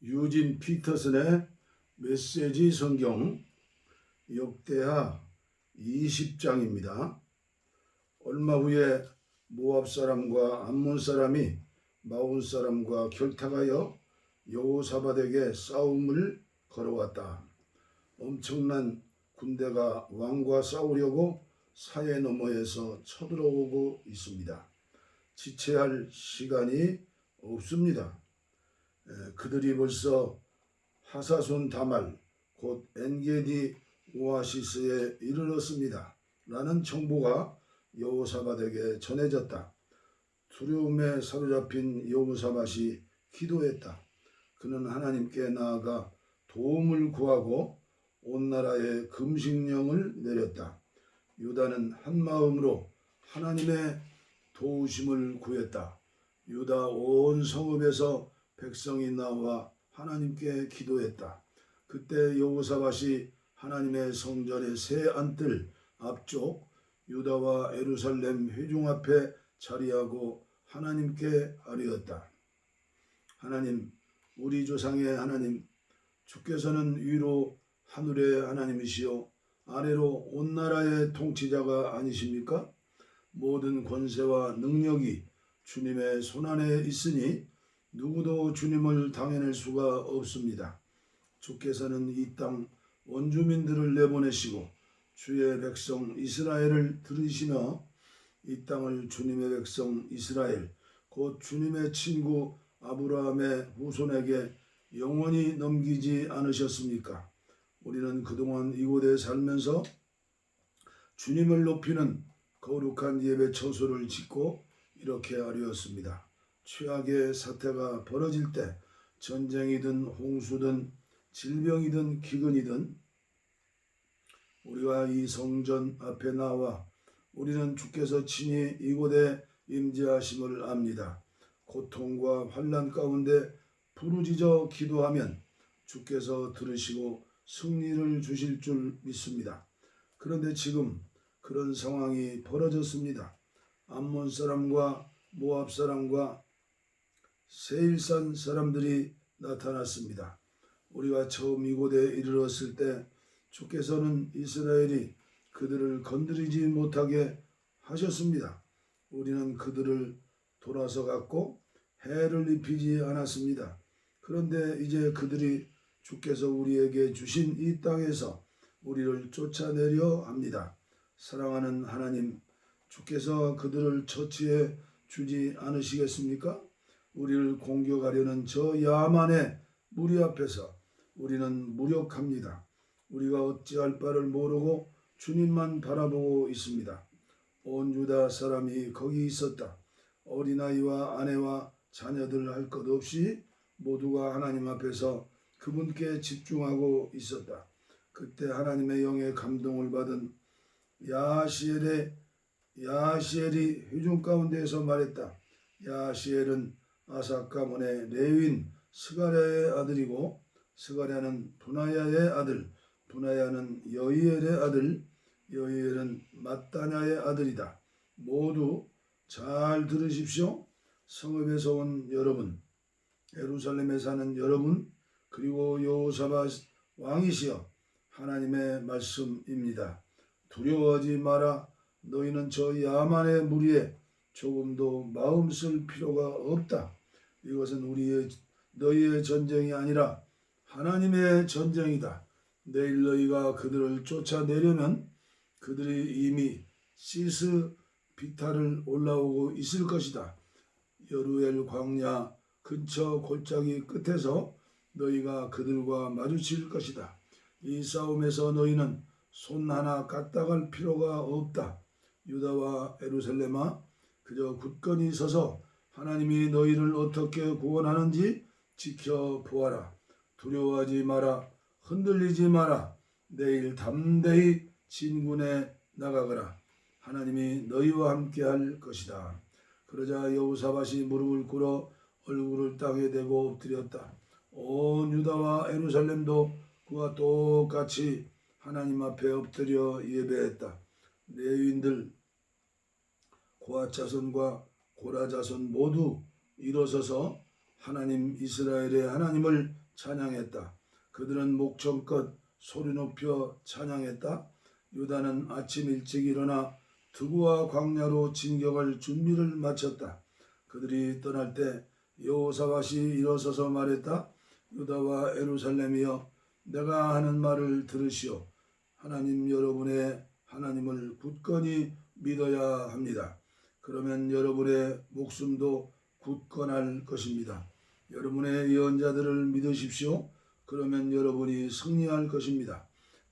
유진 피터슨의 메시지 성경 역대하 20장입니다. 얼마 후에 모압 사람과 암몬 사람이 마온 사람과 결탁하여 여호사밧에게 싸움을 걸어왔다. 엄청난 군대가 왕과 싸우려고 사해 너머에서 쳐들어오고 있습니다. 지체할 시간이 없습니다. 그들이 벌써 하사손 다말 곧 엔게디 오아시스에 이르렀습니다. 라는 정보가 여호사밧에게 전해졌다. 두려움에 사로잡힌 여호사밧이 기도했다. 그는 하나님께 나아가 도움을 구하고 온 나라에 금식령을 내렸다. 유다는 한 마음으로 하나님의 도우심을 구했다. 유다 온 성읍에서 백성이 나와 하나님께 기도했다. 그때 여호사밧이 하나님의 성전의 새 안뜰 앞쪽 유다와 예루살렘 회중 앞에 자리하고 하나님께 아뢰었다. 하나님, 우리 조상의 하나님, 주께서는 위로 하늘의 하나님이시요 아래로 온 나라의 통치자가 아니십니까? 모든 권세와 능력이 주님의 손안에 있으니 누구도 주님을 당해낼 수가 없습니다. 주께서는 이 땅 원주민들을 내보내시고 주의 백성 이스라엘을 들으시며 이 땅을 주님의 백성 이스라엘 곧 주님의 친구 아브라함의 후손에게 영원히 넘기지 않으셨습니까? 우리는 그동안 이곳에 살면서 주님을 높이는 거룩한 예배 처소를 짓고 이렇게 아뢰었습니다. 최악의 사태가 벌어질 때 전쟁이든 홍수든 질병이든 기근이든 우리가 이 성전 앞에 나와 우리는 주께서 친히 이곳에 임재하심을 압니다. 고통과 환난 가운데 부르짖어 기도하면 주께서 들으시고 승리를 주실 줄 믿습니다. 그런데 지금 그런 상황이 벌어졌습니다. 암몬 사람과 모압 사람과 세일산 사람들이 나타났습니다. 우리가 처음 이곳에 이르렀을 때 주께서는 이스라엘이 그들을 건드리지 못하게 하셨습니다. 우리는 그들을 돌아서 갔고 해를 입히지 않았습니다. 그런데 이제 그들이 주께서 우리에게 주신 이 땅에서 우리를 쫓아내려 합니다. 사랑하는 하나님, 주께서 그들을 처치해 주지 않으시겠습니까? 우리를 공격하려는 저 야만의 무리 앞에서 우리는 무력합니다. 우리가 어찌할 바를 모르고 주님만 바라보고 있습니다. 온 유다 사람이 거기 있었다. 어린아이와 아내와 자녀들 할 것 없이 모두가 하나님 앞에서 그분께 집중하고 있었다. 그때 하나님의 영의 감동을 받은 야하시엘이 회중 가운데에서 말했다. 야하시엘은 아삭 가문의 레위인 스가랴의 아들이고 스가랴는 분하야의 아들, 분하야는 여이엘의 아들, 여이엘은 mat다냐의 아들이다. 모두 잘 들으십시오. 성읍에서 온 여러분, 예루살렘에 사는 여러분, 그리고 여호사밧 왕이시여 하나님의 말씀입니다. 두려워하지 마라. 너희는 저 야만의 무리에 조금도 마음 쓸 필요가 없다. 이것은 너희의 전쟁이 아니라 하나님의 전쟁이다. 내일 너희가 그들을 쫓아내려면 그들이 이미 시스 비탈을 올라오고 있을 것이다. 여루엘 광야 근처 골짜기 끝에서 너희가 그들과 마주칠 것이다. 이 싸움에서 너희는 손 하나 까딱할 필요가 없다. 유다와 예루살렘아, 그저 굳건히 서서 하나님이 너희를 어떻게 구원하는지 지켜보아라. 두려워하지 마라. 흔들리지 마라. 내일 담대히 진군에 나가거라. 하나님이 너희와 함께 할 것이다. 그러자 여호사밧이 무릎을 꿇어 얼굴을 땅에 대고 엎드렸다. 온 유다와 예루살렘도 그와 똑같이 하나님 앞에 엎드려 예배했다. 레위인들 고앗 자손과 고라 자손 모두 일어서서 하나님 이스라엘의 하나님을 찬양했다. 그들은 목청껏 소리 높여 찬양했다. 유다는 아침 일찍 일어나 두부와 광야로 진격할 준비를 마쳤다. 그들이 떠날 때 여호사밧이 일어서서 말했다. 유다와 예루살렘이여, 내가 하는 말을 들으시오. 하나님 여러분의 하나님을 굳건히 믿어야 합니다. 그러면 여러분의 목숨도 굳건할 것입니다. 여러분의 예언자들을 믿으십시오. 그러면 여러분이 승리할 것입니다.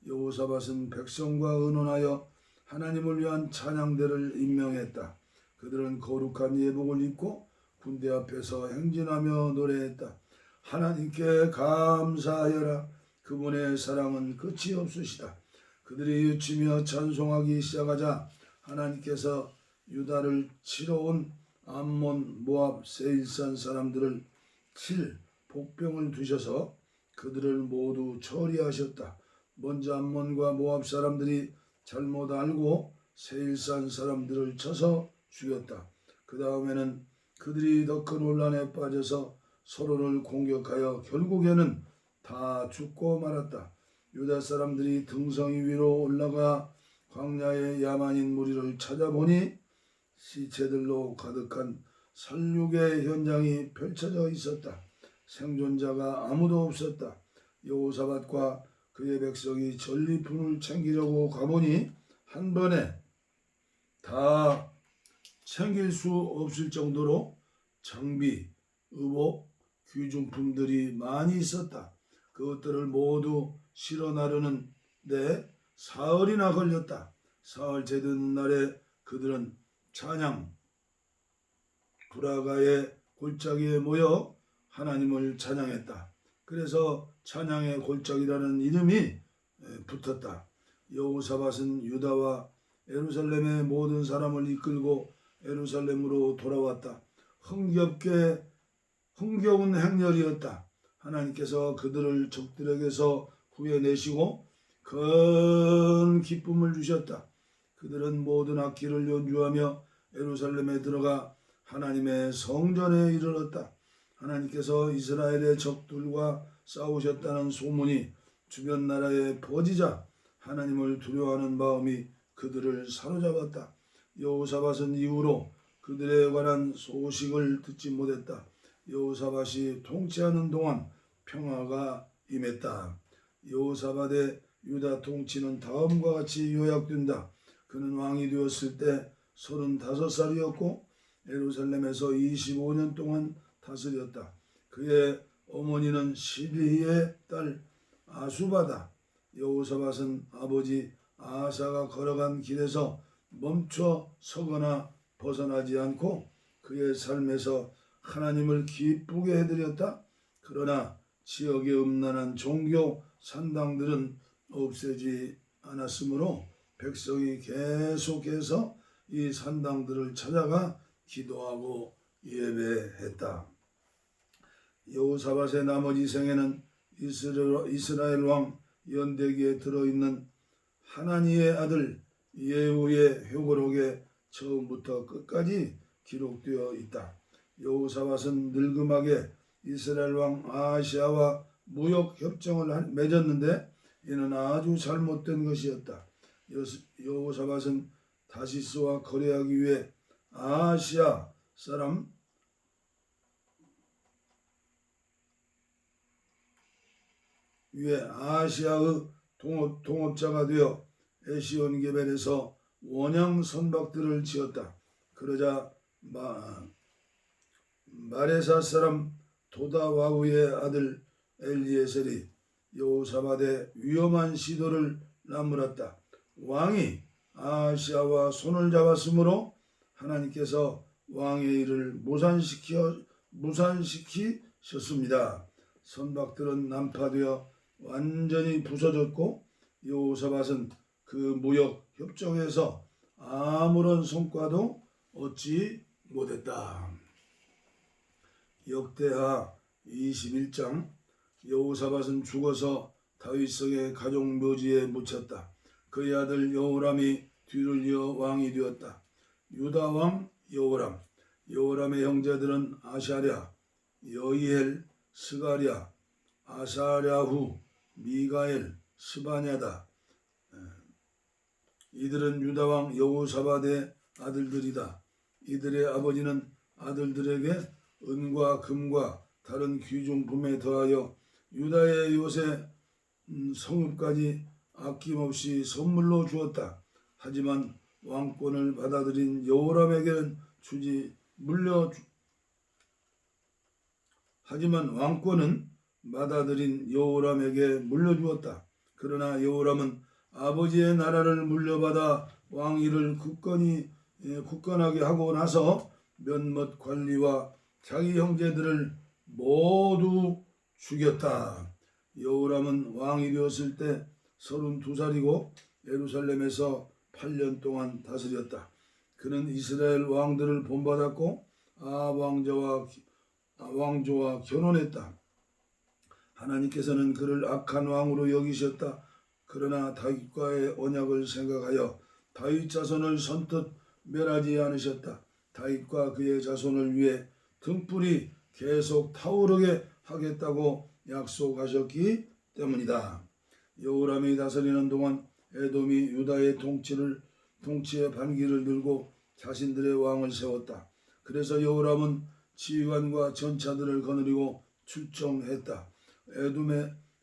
여호사밧은 백성과 의논하여 하나님을 위한 찬양대를 임명했다. 그들은 거룩한 예복을 입고 군대 앞에서 행진하며 노래했다. 하나님께 감사하여라. 그분의 사랑은 끝이 없으시다. 그들이 외치며 찬송하기 시작하자 하나님께서 유다를 치러 온 암몬, 모압, 세일산 사람들을 칠 복병을 두셔서 그들을 모두 처리하셨다. 먼저 암몬과 모압 사람들이 잘못 알고 세일산 사람들을 쳐서 죽였다. 그 다음에는 그들이 더 큰 혼란에 빠져서 서로를 공격하여 결국에는 다 죽고 말았다. 유다 사람들이 등성이 위로 올라가 광야의 야만인 무리를 찾아보니 시체들로 가득한 살육의 현장이 펼쳐져 있었다. 생존자가 아무도 없었다. 여호사밧과 그의 백성이 전리품을 챙기려고 가보니 한 번에 다 챙길 수 없을 정도로 장비, 의복, 귀중품들이 많이 있었다. 그것들을 모두 실어 나르는데 사흘이나 걸렸다. 사흘 제든 날에 그들은 찬양 브라가의 골짜기에 모여 하나님을 찬양했다. 그래서 찬양의 골짜기라는 이름이 붙었다. 여호사밧은 유다와 예루살렘의 모든 사람을 이끌고 예루살렘으로 돌아왔다. 흥겨운 행렬이었다. 하나님께서 그들을 적들에게서 구해내시고 큰 기쁨을 주셨다. 그들은 모든 악기를 연주하며 예루살렘에 들어가 하나님의 성전에 이르렀다. 하나님께서 이스라엘의 적들과 싸우셨다는 소문이 주변 나라에 퍼지자 하나님을 두려워하는 마음이 그들을 사로잡았다. 여호사밧은 이후로 그들에 관한 소식을 듣지 못했다. 여호사밧이 통치하는 동안 평화가 임했다. 여호사밧의 유다 통치는 다음과 같이 요약된다. 그는 왕이 되었을 때 35살이었고 예루살렘에서 25년 동안 다스렸다. 그의 어머니는 시드히의 딸 아수바다. 여호사밧은 아버지 아사가 걸어간 길에서 멈춰 서거나 벗어나지 않고 그의 삶에서 하나님을 기쁘게 해드렸다. 그러나 지역의 음란한 종교 산당들은 없애지 않았으므로 백성이 계속해서 이 산당들을 찾아가 기도하고 예배했다. 여호사밧의 나머지 생애는 이스라엘 왕 연대기에 들어있는 하나니의 아들 예후의 회고록에 처음부터 끝까지 기록되어 있다. 여호사밧은 늙음하게 이스라엘 왕 아하시아와 무역 협정을 맺었는데 이는 아주 잘못된 것이었다. 여호사밧은 다시스와 거래하기 위해 아하시아 사람 위에 아하시아의 동업자가 되어 에시온게벨에서 원양 선박들을 지었다. 그러자 마레사 사람 도다와우의 아들 엘리에셀이 여호사밧의 위험한 시도를 나무랐다. 왕이 아하시아와 손을 잡았으므로 하나님께서 왕의 일을 무산시키셨습니다. 선박들은 난파되어 완전히 부서졌고 여호사밧은 그 무역 협정에서 아무런 성과도 얻지 못했다. 역대하 21장. 여호사밧은 죽어서 다윗성의 가족묘지에 묻혔다. 그의 아들 여호람이 뒤를 이어 왕이 되었다. 유다 왕 여호람. 여호람의 형제들은 아샤랴, 여이엘, 스가랴, 아사랴후, 미가엘, 스바냐다. 이들은 유다왕 여호사밧의 아들들이다. 이들의 아버지는 아들들에게 은과 금과 다른 귀중품에 더하여 유다의 요새 성읍까지 아낌없이 선물로 주었다. 하지만 왕권을 받아들인 여호람에게는 하지만 왕권은 받아들인 여호람에게 물려주었다. 그러나 여호람은 아버지의 나라를 물려받아 왕위를 굳건하게 하고 나서 몇몇 관리와 자기 형제들을 모두 죽였다. 여호람은 왕이 되었을 때 32살이고 예루살렘에서 8년 동안 다스렸다. 그는 이스라엘 왕들을 본받았고 왕조와 결혼했다. 하나님께서는 그를 악한 왕으로 여기셨다. 그러나 다윗과의 언약을 생각하여 다윗 자손을 선뜻 멸하지 않으셨다. 다윗과 그의 자손을 위해 등불이 계속 타오르게 하겠다고 약속하셨기 때문이다. 여호람이 다스리는 동안 에돔이 유다의 통치의 반기를 들고 자신들의 왕을 세웠다. 그래서 여호람은 지휘관과 전차들을 거느리고 출정했다.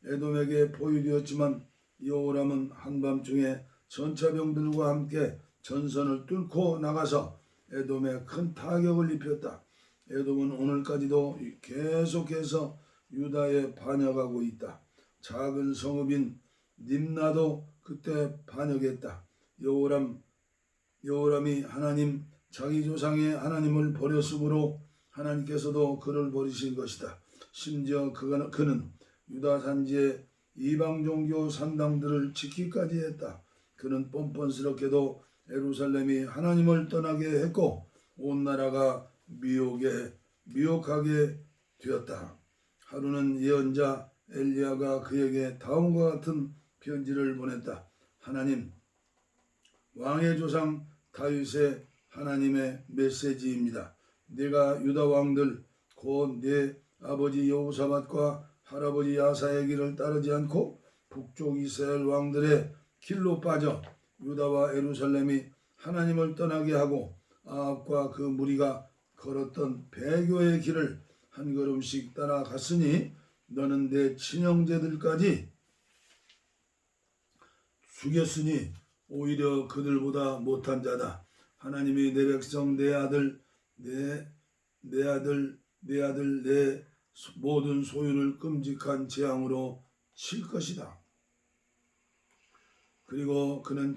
에돔에게 포위되었지만 여호람은 한밤중에 전차병들과 함께 전선을 뚫고 나가서 에돔에 큰 타격을 입혔다. 에돔은 오늘까지도 계속해서 유다에 반역하고 있다. 작은 성읍인 림나도 그때 반역했다. 여호람이 자기 조상의 하나님을 버렸으므로 하나님께서도 그를 버리신 것이다. 심지어 그는 유다 산지의 이방 종교 산당들을 지키기까지 했다. 그는 뻔뻔스럽게도 예루살렘이 하나님을 떠나게 했고 온 나라가 미혹하게 되었다. 하루는 예언자 엘리야가 그에게 다음과 같은 편지를 보냈다. 하나님, 왕의 조상 다윗의 하나님의 메시지입니다. 네가 유다 왕들 곧 네 아버지 여호사밧과 할아버지 아사의 길을 따르지 않고 북쪽 이스라엘 왕들의 길로 빠져 유다와 예루살렘이 하나님을 떠나게 하고 아합과 그 무리가 걸었던 배교의 길을 한 걸음씩 따라갔으니 너는 내 친형제들까지 죽였으니 오히려 그들보다 못한 자다. 하나님이 내 백성 내 모든 소유를 끔찍한 재앙으로 칠 것이다. 그리고 그는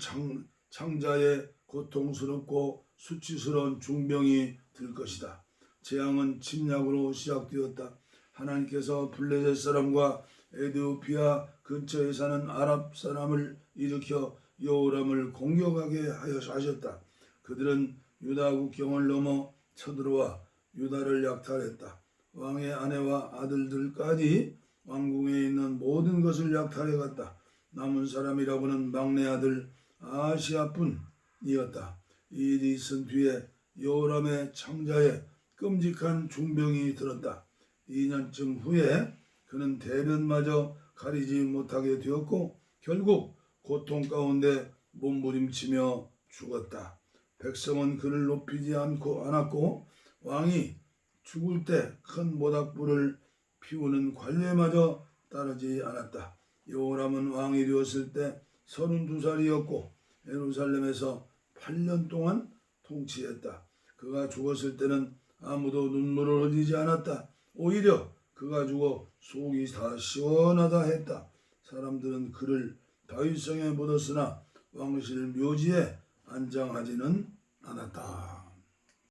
창자의 고통스럽고 수치스러운 중병이 들 것이다. 재앙은 침략으로 시작되었다. 하나님께서 블레셋 사람과 에디오피아 근처에 사는 아랍 사람을 일으켜 여호람을 공격하게 하셨다. 그들은 유다 국경을 넘어 쳐들어와 유다를 약탈했다. 왕의 아내와 아들들까지 왕궁에 있는 모든 것을 약탈해갔다. 남은 사람이라고는 막내 아들 아시아뿐이었다. 이 일이 있은 뒤에 여호람의 창자에 끔찍한 중병이 들었다. 2년쯤 후에 그는 대변마저 가리지 못하게 되었고 결국 고통 가운데 몸부림치며 죽었다. 백성은 그를 높이지 않았고 왕이 죽을 때 큰 모닥불을 피우는 관례마저 따르지 않았다. 여호람은 왕이 되었을 때 32살이었고 예루살렘에서 8년 동안 통치했다. 그가 죽었을 때는 아무도 눈물을 흘리지 않았다. 오히려 그가 죽어 속이 다 시원하다 했다. 사람들은 그를 다윗성에 묻었으나 왕실 묘지에 안장하지는 않았다.